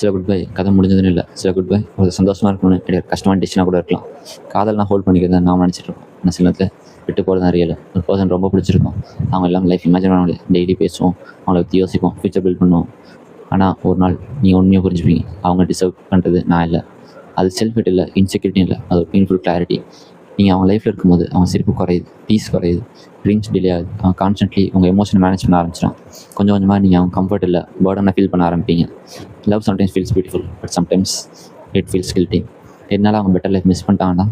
சில good bye கதை முடிஞ்சதுன்னு இல்லை, சில குட் பை ஒரு சந்தோஷமாக இருக்கணும்னு கிடையாது, கஷ்டமான டிசிஷனாக கூட இருக்கலாம். காதல்னா ஹோல்ட் பண்ணிக்கிறத நான் நினச்சிட்டு இருக்கோம். ஆனால் சில நேரத்தில் விட்டு போகிறது தான் ரியல். ஒரு பர்சன் ரொம்ப பிடிச்சிருக்கும், அவங்க எல்லாம் லைஃப் இமேஜின் பண்ண முடியாது, டெய்லி பேசுவோம், அவங்கள பற்றி யோசிப்போம், ஃபியூச்சர் பில்ட் பண்ணுவோம். ஆனால் ஒரு நாள் நீங்கள் உண்மையாக புரிஞ்சுப்பீங்க, அவங்க டிசர்வ் பண்ணுறது நான் இல்லை. அது செல்ஃப் ஹிட் இல்லை, இன்செக்யூரிட்டி இல்லை, அது ஒரு பெயின்ஃபுல் கிளாரிட்டி. நீங்கள் அவங்க லைஃப்பில் இருக்கும்போது அவங்க சிரிப்பு குறையுது, பீஸ் குறையுது, ட்ரீம்ஸ் டிலே ஆகுது, அவங்க கான்ஸ்டன்ட்லி உங்கள் எமோஷனை மேனேஜ் பண்ண ஆரம்பிச்சிடும். கொஞ்சம் கொஞ்சமாக நீங்கள் அவங்க கம்ஃபர்ட் இல்லை பேர்டனை ஃபீல் பண்ண ஆரம்பிப்பீங்க. Love sometimes feels beautiful, but sometimes it feels guilty. என்னால் அவங்க பெட்டர் லைஃப் மிஸ் பண்ணிட்டாங்கன்னா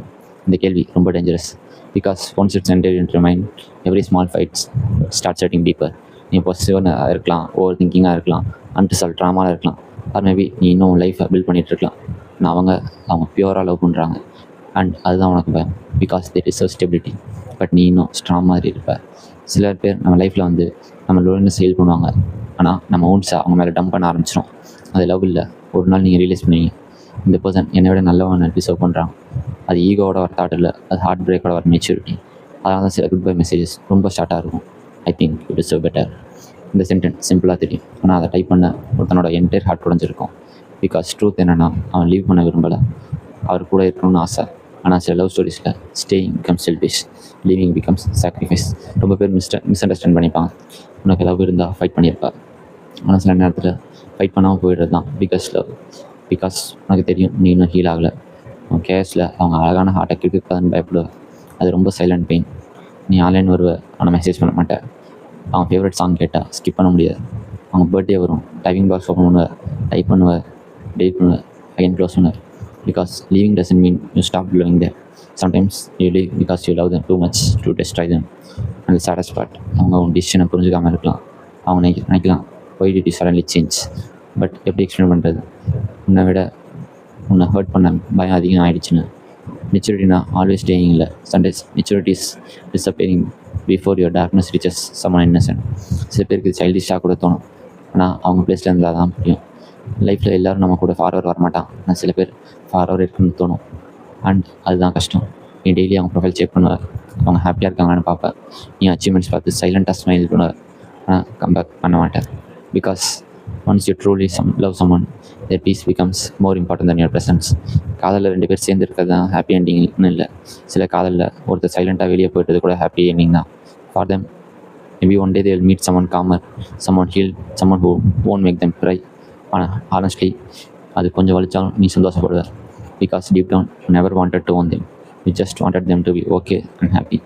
இந்த கேள்வி ரொம்ப dangerous. Because once it's enter into mind, every small fights start setting deeper. நீ பாசிட்டிவாக இருக்கலாம், ஓவர் திங்கிங்காக இருக்கலாம், அன்ரிசால்வ் ட்ராமாவாக இருக்கலாம், ஆர் மேபி நீ இன்னும் லைஃப்பை பில்ட் பண்ணிகிட்டு இருக்கலாம். ஆனால் அவங்க பியூராக லவ் பண்ணுறாங்க, அண்ட் அதுதான் உனக்கு பயம். Because they deserve stability, but நீ இன்னும் ஸ்ட்ராங் மாதிரி இருப்ப. சில பேர் நம்ம லைஃப்பில் வந்து நம்ம லோன்லினஸ் ஹீல் பண்ணுவாங்க, ஆனால் நம்ம ஓன்ஸை அவங்க மேலே டம்ப் பண்ண ஆரம்பிச்சிடும். அது லவ் இல்லை. ஒரு நாள் நீங்கள் ரியலைஸ் பண்ணுவீங்க, இந்த பர்சன் என்னை விட நல்லவன் டிசர்வ் பண்ணுறாங்க. அது ஈகோவோட ஒரு தாட் இல்லை, அது ஹார்ட் பிரேக்கோட ஒரு மெச்சூரிட்டி. அதனால தான் சில குட் பை மெசேஜஸ் ரொம்ப ஷார்ட்டாக இருக்கும். I think you deserve better. இந்த சென்டென்ஸ் சிம்பிளாக தெரியும், ஆனால் அதை டைப் பண்ண ஒருத்தனோட என்டையர் ஹார்ட் உடைஞ்சிருக்கும். பிகாஸ் ட்ரூத் என்னென்னா, அவன் லீவ் பண்ண விரும்பலை, அவர் கூட இருக்கணும்னு ஆசை. ஆனால் சில லவ் ஸ்டோரிஸில் staying becomes selfish, leaving becomes sacrifice. ரொம்ப பேர் மிஸ் அண்டர்ஸ்டாண்ட் பண்ணிப்பாங்க. உனக்கு லவ் இருந்தால் ஃபைட் பண்ணியிருப்பா, ஆனால் சில நேரத்தில் ஃபைட் பண்ணாமல் போயிடுறது தான் பிகாஸ் லவ். பிகாஸ் உனக்கு தெரியும் நீ இன்னும் ஹீல் ஆகலை. அவன் கேஸில் அவங்க அழகான ஹார்ட்டை கிட்டக்காதுன்னு பயப்படுவேன். அது ரொம்ப சைலண்ட் பெயின். நீ ஆன்லைன் வருவ, ஆனால் மெசேஜ் பண்ண மாட்டேன். அவன் ஃபேவரட் சாங் கேட்டால் ஸ்கிப் பண்ண முடியாது. அவங்க பர்த்டே வரும், டைப்பிங் பாக்ஸ் ஓப்பன் பண்ணுவேன், டைப் பண்ணுவேன், டெலிட் பண்ணுவேன், அகைன் க்ளோஸ் பண்ணுவேன். Because leaving doesn't mean you stop loving them. Sometimes you leave because you love them too much to destroy them. And the saddest part, அவங்க உன் டிசிஷனை புரிஞ்சுக்காமல் இருக்கலாம். அவங்க நினைக்கலாம், why did you suddenly change? But எப்படி explain பண்ணுறது? உன்னை hurt பண்ண பயம் அதிகம் ஆகிடுச்சுன்னு. மெச்சூரிட்டினா ஆல்வேஸ் ஸ்டேயிங் இல்லை, sometimes maturity is disappearing before your darkness reaches someone innocent. சில பேருக்கு சைல்டிஷாக கூட தோணும், ஆனால் அவங்க பிளேஸில் இருந்தால் தான் புரியும். லைஃப்பில் எல்லோரும் நம்ம கூட ஃபார்வர் வரமாட்டான், ஆனால் சில பேர் ஃபார்வர் இருக்குன்னு தோணும். அண்ட் அதுதான் கஷ்டம். நீ டெய்லி அவங்க ப்ரொஃபைல் செக் பண்ணுவேன், அவங்க ஹாப்பியாக இருக்காங்கன்னு பார்ப்பேன், நீ அச்சீவ்மெண்ட்ஸ் பார்த்து சைலண்ட்டாக ஸ்மைல் பண்ணுவேன், ஆனால் கம்பேக் பண்ண மாட்டேன். Because once you truly love someone, their peace becomes more important than your presence. காதலில் 2 பேர் சேர்ந்து இருக்கிறது தான் ஹாப்பி எண்டிங்னு இல்லை. சில காதலில் ஒருத்தர் சைலண்ட்டாக வெளியே போய்ட்டது கூட ஹாப்பி எண்டிங் தான். For them maybe one day they will meet someone calmer, someone healed, someone who won't make them cry. ஆனால் ஹானஸ்ட்லி அது கொஞ்சம் வலிச்சாலும் நீ சந்தோஷப்படுவ. Because deep down you never wanted to own them. You just wanted them to be okay and happy.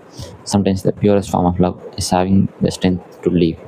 Sometimes the purest form of love is having the strength to leave.